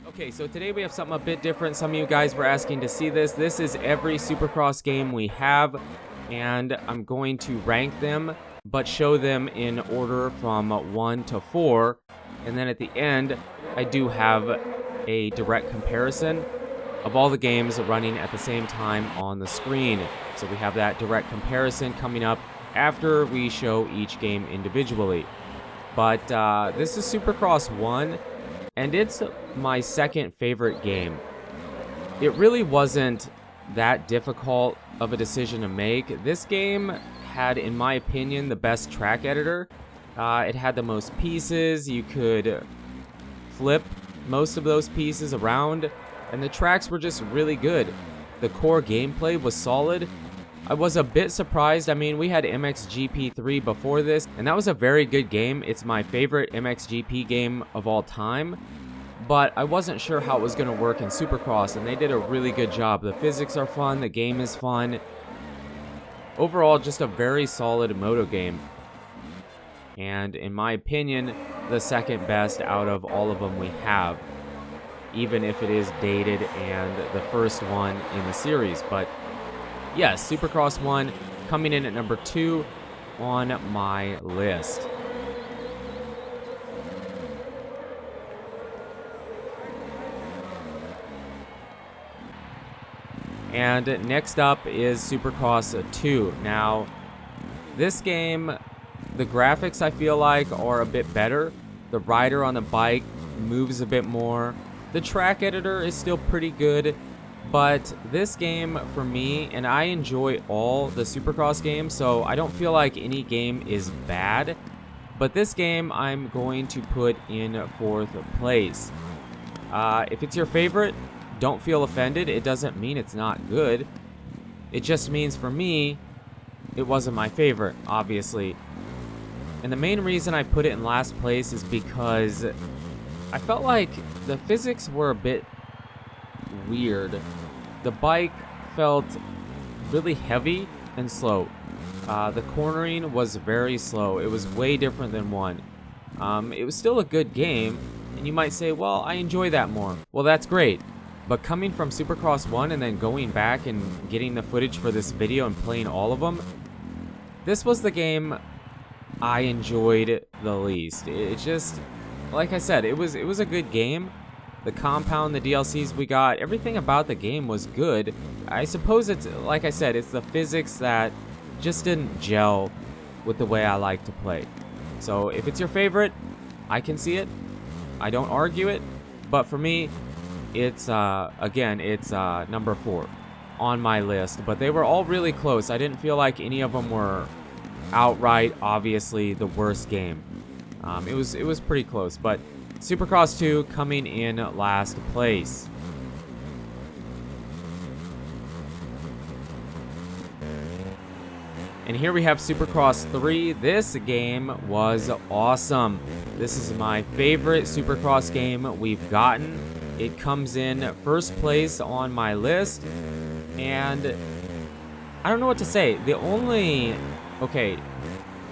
Okay, so today we have something a bit different. Some of you guys were asking to see this. This is every Supercross game we have, and I'm going to rank them, but show them in order from 1 to 4. And then at the end, I do have a direct comparison of all the games running at the same time on the screen. So we have that direct comparison coming up after we show each game individually. But this is Supercross 1. And it's my second favorite game. It really wasn't that difficult of a decision to make. This game had, in my opinion, the best track editor. It had the most pieces. You could flip most of those pieces around, and the tracks were just really good. The core gameplay was solid. I was a bit surprised. I mean, we had MXGP3 before this, and that was a very good game. It's my favorite MXGP game of all time, but I wasn't sure how it was going to work in Supercross, and they did a really good job. The physics are fun, the game is fun. Overall, just a very solid moto game. And in my opinion, the second best out of all of them we have, even if it is dated and the first one in the series. But yes, Supercross 1 coming in at number 2 on my list. And next up is Supercross II. Now, this game, the graphics I feel like are a bit better. The rider on the bike moves a bit more. The track editor is still pretty good. But this game, for me, and I enjoy all the Supercross games, so I don't feel like any game is bad. But this game, I'm going to put in 4th place. If it's your favorite, don't feel offended. It doesn't mean it's not good. It just means, for me, it wasn't my favorite, obviously. And the main reason I put it in last place is because I felt like the physics were a bit weird. The bike felt really heavy and slow. The cornering was very slow. It was way different than 1. It was still a good game, and you might say, well, I enjoy that more. Well, that's great. But coming from Supercross 1 and then going back and getting the footage for this video and playing all of them, this was the game I enjoyed the least. It just, like I said, it was a good game. The compound, the DLCs we got, everything about the game was good. I suppose it's, like I said, it's the physics that just didn't gel with the way I like to play. So if it's your favorite, I can see it. I don't argue it. But for me, it's, again, it's number 4 on my list. But they were all really close. I didn't feel like any of them were outright, obviously, the worst game. It was pretty close, but Supercross 2 coming in last place. And here we have Supercross 3. This game was awesome. This is my favorite Supercross game we've gotten. It comes in 1st place on my list, and I don't know what to say. The only, okay,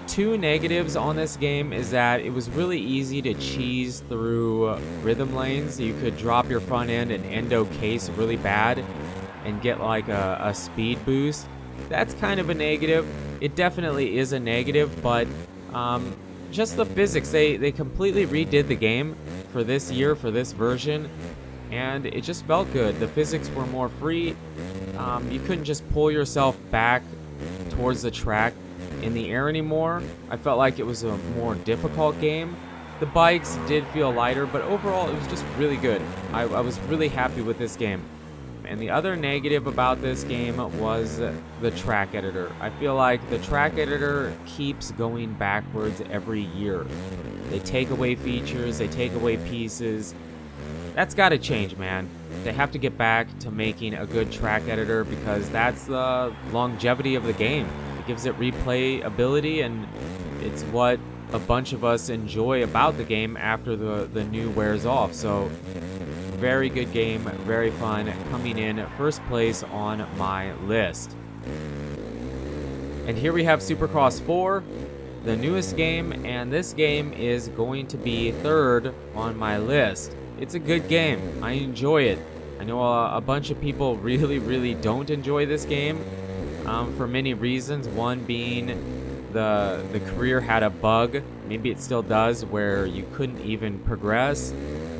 2 negatives on this game is that it was really easy to cheese through rhythm lanes. You could drop your front end and endo case really bad and get like a speed boost. That's kind of a negative. It definitely is a negative, but just the physics. They completely redid the game for this year, for this version, and it just felt good. The physics were more free. You couldn't just pull yourself back towards the track in the air anymore. I felt like it was a more difficult game. The bikes did feel lighter, but overall it was just really good. I was really happy with this game. And the other negative about this game was the track editor. I feel like the track editor keeps going backwards every year. They take away features, they take away pieces. That's got to change, man. They have to get back to making a good track editor, because that's the longevity of the game. It gives it replayability, and it's what a bunch of us enjoy about the game after the new wears off. So very good game, very fun, coming in 1st place on my list. And here we have Supercross IV, the newest game, and this game is going to be 3rd on my list. it's a good game. I enjoy it. I know a bunch of people really don't enjoy this game for many reasons. One being the career had a bug. Maybe it still does, where you couldn't even progress.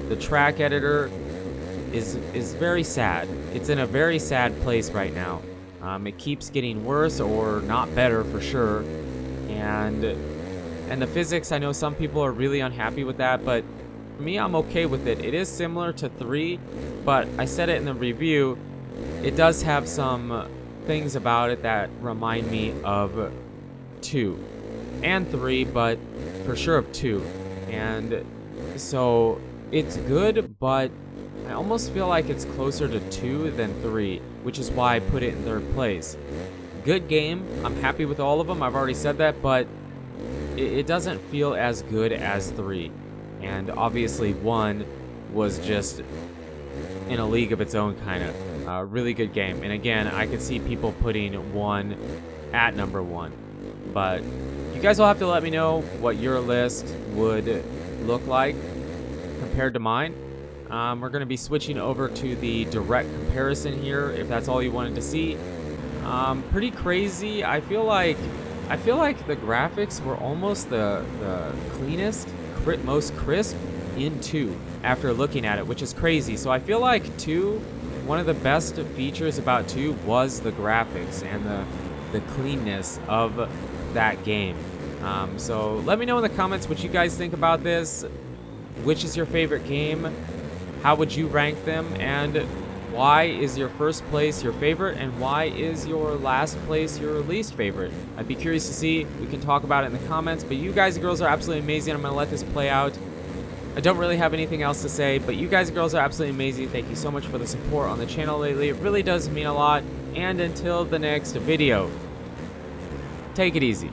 The track editor is very sad. It's in a very sad place right now. It keeps getting worse, or not better for sure. And the physics, I know some people are really unhappy with that, but for me, I'm okay with it. It is similar to 3, but I said it in the review, it does have some things about it that remind me of 2 and 3, but for sure of 2. And so it's good, but I almost feel like it's closer to 2 than 3, which is why I put it in 3rd place. Good game. I'm happy with all of them. I've already said that, but it doesn't feel as good as 3. And obviously 1 was just in a league of its own, kind of. Really good game. And again, I could see people putting 1 at number 1. But you guys will have to let me know what your list would look like compared to mine. We're going to be switching over to the direct comparison here, if that's all you wanted to see. Pretty crazy. I feel like the graphics were almost the cleanest, most crisp in 2 after looking at it, which is crazy. So I feel like 2, one of the best features about 2 was the graphics and the cleanness of that game. So let me know in the comments what you guys think about this. Which is your favorite game? How would you rank them? And why is your first place your favorite? And why is your last place your least favorite? I'd be curious to see. We can talk about it in the comments. But you guys and girls are absolutely amazing. I'm going to let this play out. I don't really have anything else to say, but you guys and girls are absolutely amazing. Thank you so much for the support on the channel lately. It really does mean a lot. And until the next video, take it easy.